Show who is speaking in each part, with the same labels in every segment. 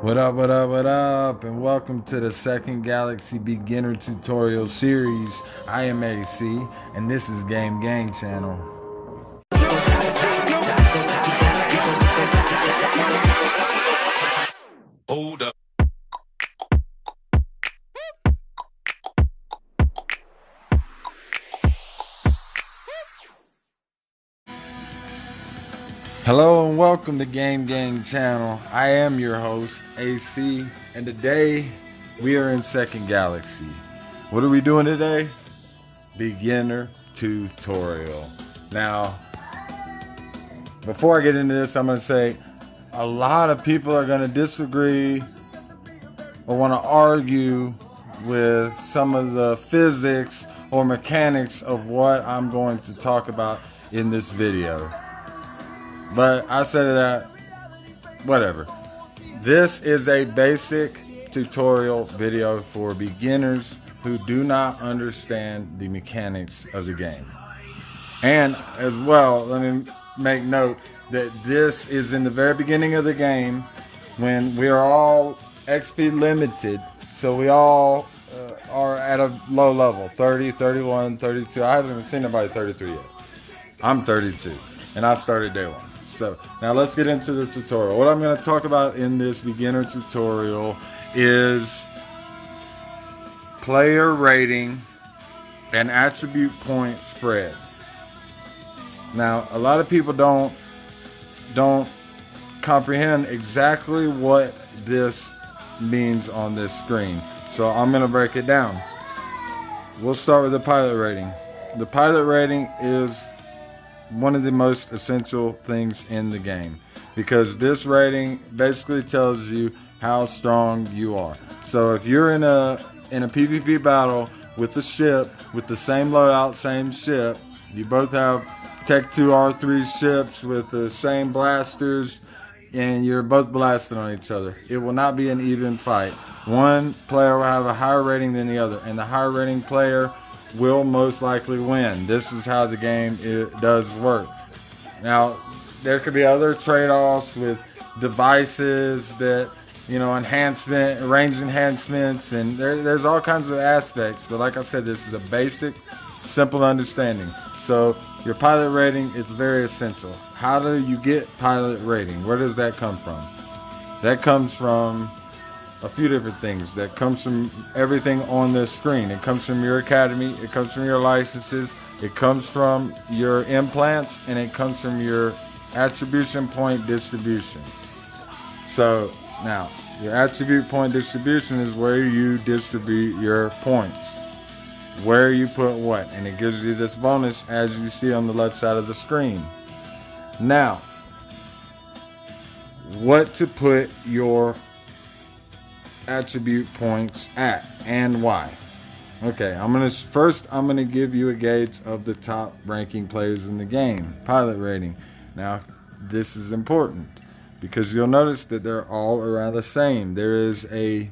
Speaker 1: What up, what up, what up, and welcome to the Second Galaxy Beginner Tutorial Series. I am AC, and this is Game Gang Channel.
Speaker 2: Hold up.
Speaker 1: Hello and welcome to Game Gang Channel. I am your host, AC, and today we are in Second Galaxy. What are we doing today? Beginner Tutorial. Now, before I get into this, I'm going to say a lot of people are going to disagree or want to argue with some of the physics or mechanics of what I'm going to talk about in this video. But I said that, whatever. This is a basic tutorial video for beginners who do not understand the mechanics of the game. And as well, let me make note that this is in the very beginning of the game when we are all XP limited. So we all are at a low level, 30, 31, 32. I haven't even seen anybody 33 yet. I'm 32 and I started day one. So now let's get into the tutorial. What I'm going to talk about in this beginner tutorial is player rating and attribute point spread. Now, a lot of people don't comprehend exactly what this means on this screen. So I'm going to break it down. We'll start with the pilot rating. The pilot rating is one of the most essential things in the game because this rating basically tells you how strong you are. So if you're in a PvP battle with a ship with the same loadout, same ship, you both have Tech 2 R3 ships with the same blasters, and you're both blasting on each other, it will not be an even fight. One player will have a higher rating than the other, and the higher rating player will most likely win. This is how the game does work. Now, there could be other trade-offs with devices that, enhancement, range enhancements, and there's all kinds of aspects. But like I said, this is a basic, simple understanding. So your pilot rating is very essential. How do you get pilot rating? Where does that come from? That comes from a few different things. That comes from everything on the screen. It comes from your academy. It comes from your licenses. It comes from your implants, and it comes from your attribution point distribution. So now, your attribute point distribution is where you distribute your points, where you put what, and it gives you this bonus as you see on the left side of the screen. Now, what to put your attribute points at and why. Okay, I'm gonna give you a gauge of the top ranking players in the game, pilot rating. Now, this is important because you'll notice that they're all around the same. There is a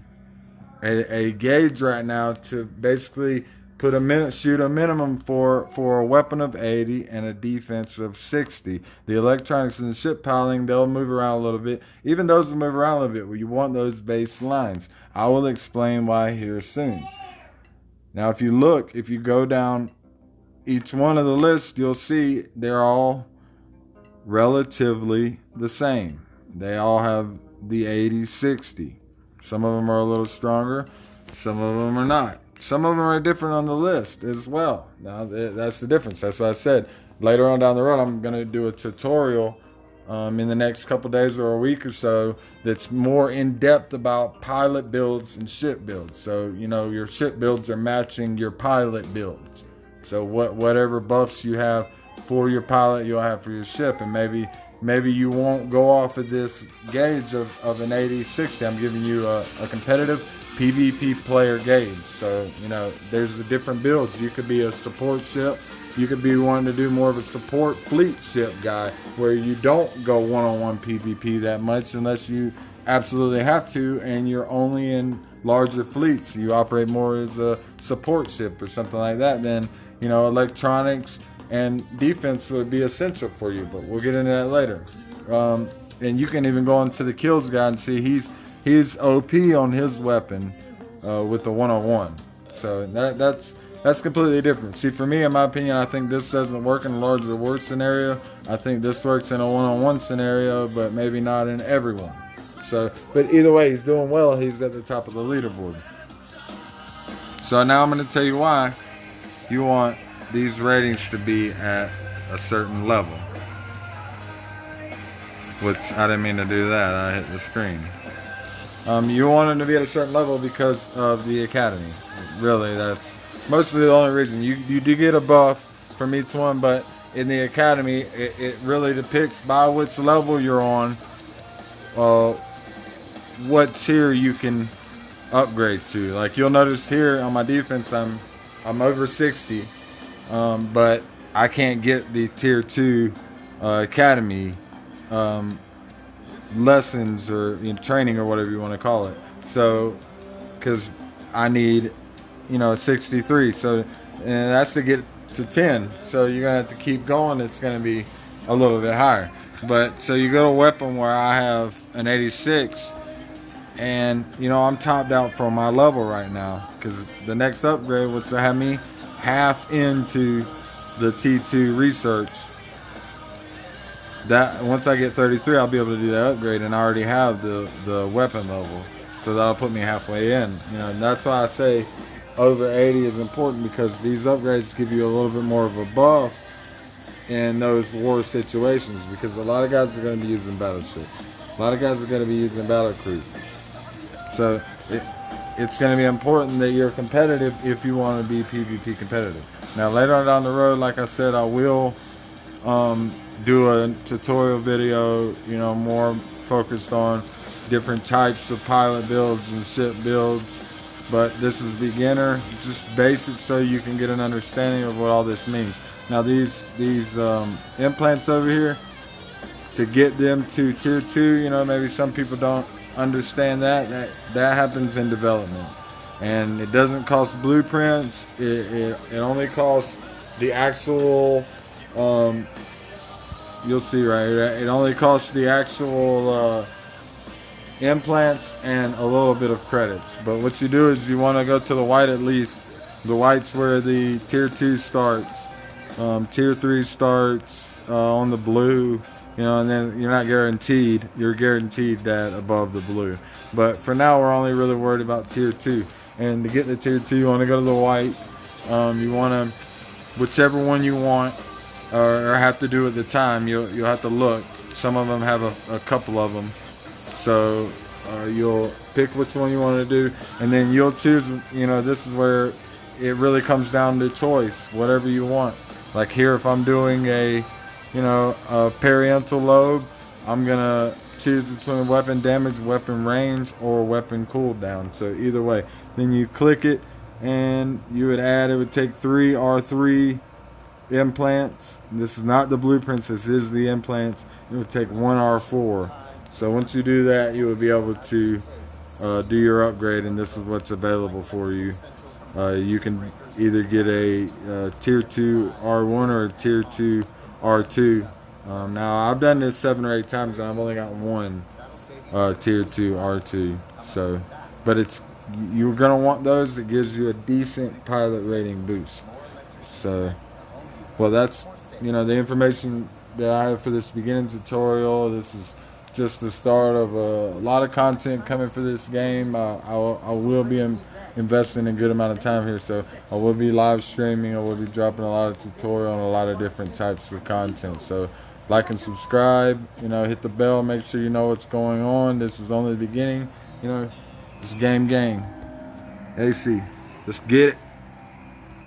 Speaker 1: gauge right now to basically shoot a minimum for a weapon of 80 and a defense of 60. The electronics and the ship piloting, they'll move around a little bit. Even those will move around a little bit. Well, you want those base lines. I will explain why here soon. Now, if you go down each one of the lists, you'll see they're all relatively the same. They all have the 80-60. Some of them are a little stronger. Some of them are not. Some of them are different on the list as well. Now, that's the difference. That's what I said. Later on down the road, I'm going to do a tutorial in the next couple days or a week or so that's more in-depth about pilot builds and ship builds. So, your ship builds are matching your pilot builds. So whatever buffs you have for your pilot, you'll have for your ship. And maybe you won't go off of this gauge of an 80-60. I'm giving you a competitive PvP player gauge. So, there's the different builds. You could be a support ship. You could be wanting to do more of a support fleet ship guy where you don't go one-on-one PvP that much unless you absolutely have to and you're only in larger fleets. You operate more as a support ship or something like that. Then, electronics and defense would be essential for you, but we'll get into that later. And you can even go into the kills guide and see he's OP on his weapon with the 101. So that's completely different. See, for me, in my opinion, I think this doesn't work in a large reward scenario. I think this works in a one-on-one scenario, but maybe not in everyone. So, but either way, he's doing well. He's at the top of the leaderboard. So now I'm going to tell you why you want these ratings to be at a certain level. Which, I didn't mean to do that. I hit the screen. You want them to be at a certain level because of the academy. Really, that's mostly the only reason. You do get a buff from each one, but in the academy, it really depicts by which level you're on, what tier you can upgrade to. Like you'll notice here on my defense, I'm over 60, but I can't get the tier 2 academy lessons or training or whatever you want to call it. So, because I need 63, so and that's to get to 10. So you're gonna have to keep going. It's gonna be a little bit higher. But so you go to a weapon where I have an 86, and I'm topped out for my level right now because the next upgrade, which will have me half into the T2 research. That once I get 33, I'll be able to do that upgrade, and I already have the weapon level, so that'll put me halfway in. And that's why I say over 80 is important, because these upgrades give you a little bit more of a buff in those war situations, because a lot of guys are going to be using battleships, a lot of guys are going to be using battle cruisers. So it's going to be important that you're competitive if you want to be PvP competitive. Now later on down the road, like I said, I will do a tutorial video, more focused on different types of pilot builds and ship builds. But this is beginner, just basic, so you can get an understanding of what all this means. Now these implants over here, to get them to tier 2, maybe some people don't understand that happens in development, and it doesn't cost blueprints. It only costs the actual you'll see right here, it only costs the actual implants and a little bit of credits. But what you do is you want to go to the white at least. The white's where the tier 2 starts, tier 3 starts on the blue, and then you're not guaranteed, you're guaranteed that above the blue. But for now, we're only really worried about tier 2. And to get the tier 2, you want to go to the white. You want to, whichever one you want, or have to do at the time, you'll have to look. Some of them have a couple of them. So you'll pick which one you want to do, and then you'll choose. This is where it really comes down to choice, whatever you want. Like here, if I'm doing a parietal lobe, I'm gonna choose between weapon damage, weapon range, or weapon cooldown. So either way, then you click it, and you would add. It would take 3 R3 implants. This is not the blueprints. This is the implants. It would take 1 R4. So once you do that, you will be able to do your upgrade, and this is what's available for you. You can either get a tier 2 R1 or a tier 2 R2. Now I've done this 7 or 8 times, and I've only got one tier 2 R2. So, but you're gonna want those. It gives you a decent pilot rating boost. So, well, that's the information that I have for this beginning tutorial. This is just the start of a lot of content coming for this game. I will be investing a good amount of time here, so I will be live streaming. I will be dropping a lot of tutorial on a lot of different types of content. So like and subscribe, hit the bell, make sure you know what's going on. This is only the beginning. It's game. AC, let's get it.